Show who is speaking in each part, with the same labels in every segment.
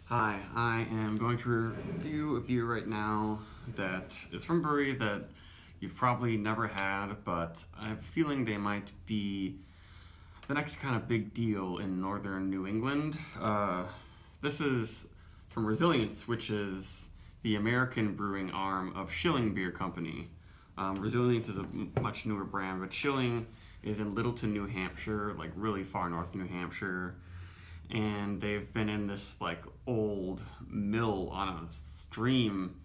Speaker 1: Hi, I am going to review a beer right now that is from a brewery that you've probably never had, but I have a feeling they might be the next kind of big deal in northern New England. This is from Resilience, which is the American brewing arm of Schilling Beer Company. Resilience is a much newer brand, but Schilling is in Littleton, New Hampshire, like really far north New Hampshire, and they've been in this like old mill on a stream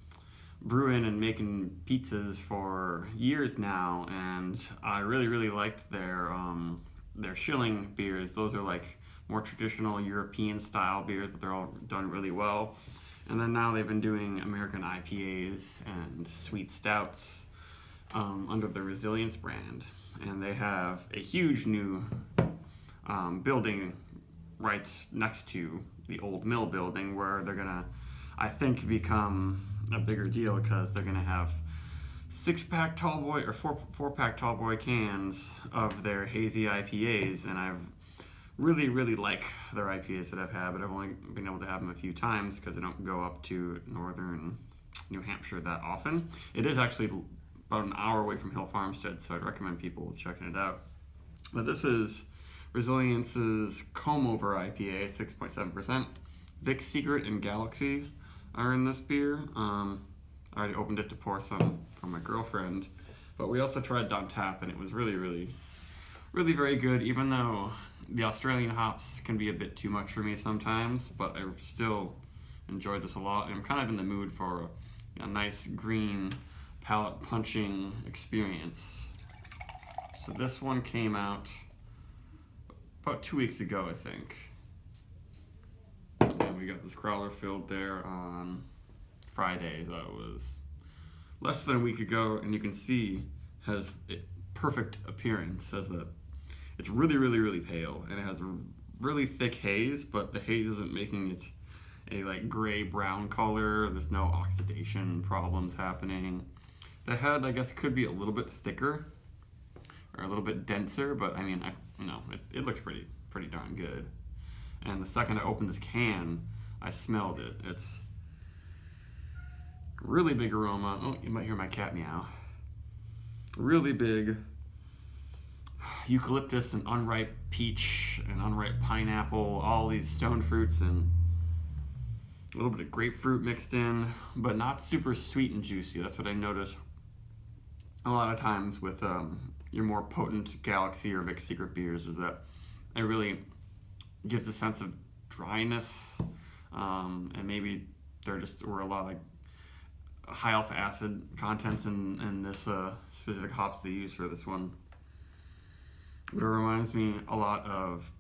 Speaker 1: brewing and making pizzas for years now, and I really liked their Schilling beers. Those are like more traditional European style beers, but they're all done really well. And then now they've been doing American IPAs and sweet stouts under the Resilience brand, and they have a huge new building right next to the old mill building where they're gonna, I think, become a bigger deal because they're gonna have 6-pack tallboy or 4-pack tallboy cans of their hazy IPAs, and I've really like their IPAs that I've had, but I've only been able to have them a few times because I don't go up to northern New Hampshire that often. It is actually about an hour away from Hill Farmstead, so I'd recommend people checking it out. But this is Resilience's Comb Over IPA, 6.7%. Vic's Secret and Galaxy are in this beer. I already opened it to pour some for my girlfriend, but we also tried Don Tap, and it was really very good, even though the Australian hops can be a bit too much for me sometimes, but I still enjoyed this a lot, and I'm kind of in the mood for a nice green palate punching experience. So this one came out about 2 weeks ago, I think. And we got this growler filled there on Friday. That was less than a week ago, and you can see has a perfect appearance. As that it's really pale, and it has a really thick haze, but the haze isn't making it a like gray brown color. There's no oxidation problems happening. The head, I guess, could be a little bit thicker or a little bit denser, but I mean, it looked pretty darn good. And the second I opened this can, I smelled it. It's really big aroma. Oh, you might hear my cat meow. Really big eucalyptus and unripe peach and unripe pineapple, all these stone fruits and a little bit of grapefruit mixed in, but not super sweet and juicy. That's what I noticed a lot of times with your more potent Galaxy or Vic's Secret beers, is that it really gives a sense of dryness, and maybe there just were a lot of high alpha acid contents in this specific hops they use for this one. But it reminds me a lot of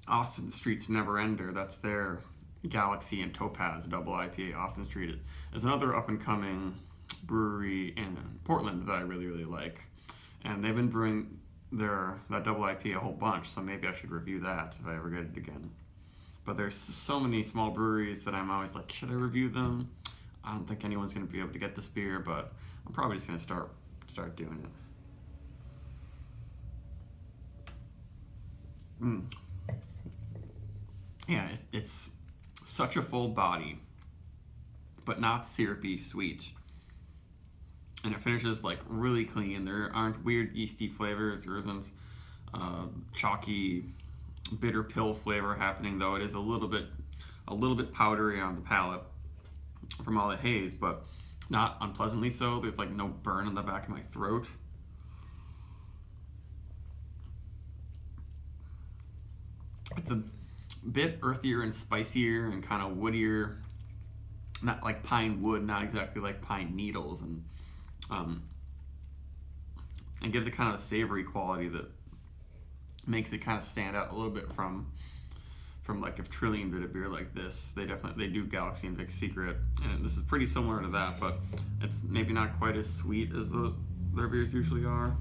Speaker 1: Austin Street's Neverender. That's their Galaxy and Topaz double IPA. Austin Street is another up and coming brewery in Portland that I really like, and they've been brewing that double IPA a whole bunch, so maybe I should review that if I ever get it again. But there's so many small breweries that I'm always like, should I review them? I don't think anyone's going to be able to get this beer, but I'm probably just going to start doing it. Yeah, it's such a full body, but not syrupy sweet. And it finishes like really clean. There aren't weird yeasty flavors. There isn't chalky, bitter pill flavor happening, though it is a little bit powdery on the palate from all the haze, but not unpleasantly so. There's like no burn in the back of my throat. It's a bit earthier and spicier and kind of woodier. Not like pine wood, not exactly like pine needles, and gives it kind of a savory quality that makes it kind of stand out a little bit from like if Trillium did a beer like this. They do Galaxy and Vic's Secret, and this is pretty similar to that, but it's maybe not quite as sweet as their beers usually are.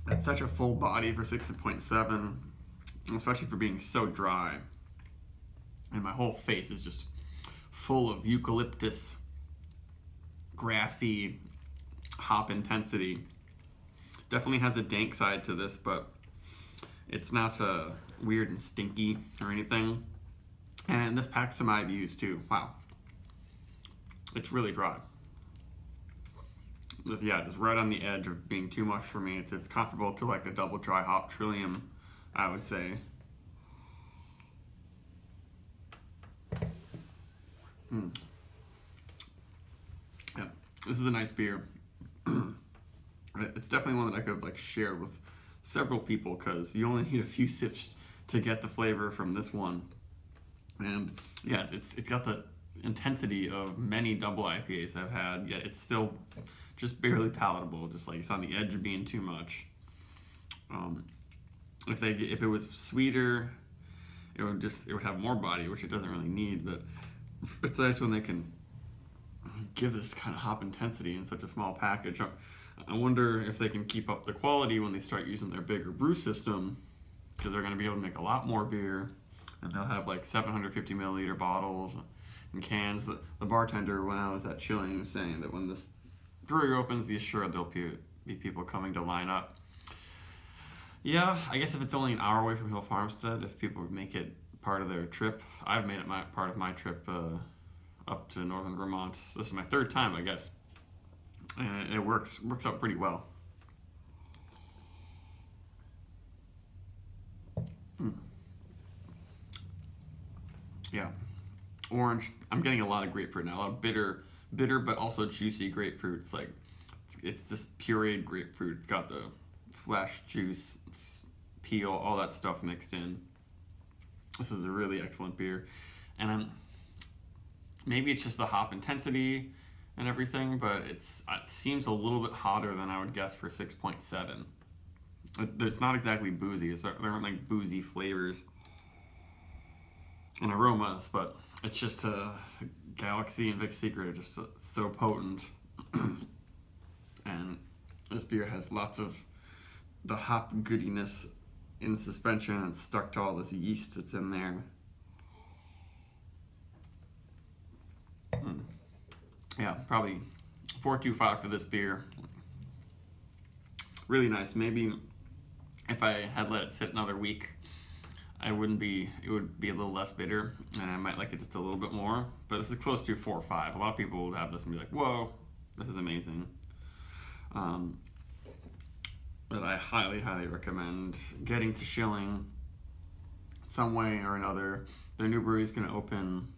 Speaker 1: It's such a full body for 6.7, especially for being so dry. And my whole face is just full of eucalyptus, grassy hop intensity. Definitely has a dank side to this, but It's not weird and stinky or anything. And this packs some IBUs too. Wow. It's really dry. Yeah, just right on the edge of being too much for me. It's comparable to like a double dry hop Trillium, I would say. Yeah, this is a nice beer. It's definitely one that I could have like shared with several people because you only need a few sips to get the flavor from this one. And yeah, it's got the intensity of many double IPAs I've had, yet it's still just barely palatable. Just like it's on the edge of being too much. If it was sweeter, it would have more body, which it doesn't really need. But it's nice when they can give this kind of hop intensity in such a small package. I wonder if they can keep up the quality when they start using their bigger brew system, because they're going to be able to make a lot more beer, and they'll have like 750 milliliter bottles and cans. The bartender, when I was at Chilling, was saying that when this brewery opens, he's sure there'll be people coming to line up. Yeah, I guess if it's only an hour away from Hill Farmstead, if people would make it part of their trip. I've made it part of my trip up to northern Vermont. This is my third time, I guess. And it works out pretty well. Yeah. Orange. I'm getting a lot of grapefruit now. A lot of bitter but also juicy grapefruit. It's like, it's just pureed grapefruit. It's got the flesh, juice, peel, all that stuff mixed in. This is a really excellent beer. And maybe it's just the hop intensity and everything, but it seems a little bit hotter than I would guess for 6.7. It's not exactly boozy. There aren't like boozy flavors and aromas, but it's just Galaxy and Vic's Secret are just so potent. And this beer has lots of the hop goodiness in suspension and stuck to all this yeast that's in there. Yeah, probably 4.25 for this beer. Really nice. Maybe if I had let it sit another week, it would be a little less bitter, and I might like it just a little bit more. But this is close to 4 or 5. A lot of people would have this and be like, "Whoa, this is amazing." But I highly, highly recommend getting to Schilling some way or another. Their new brewery is going to open,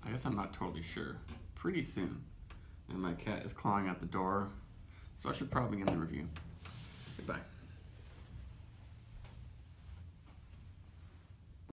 Speaker 1: I guess I'm not totally sure, pretty soon. And my cat is clawing at the door, so I should probably end the review. Goodbye.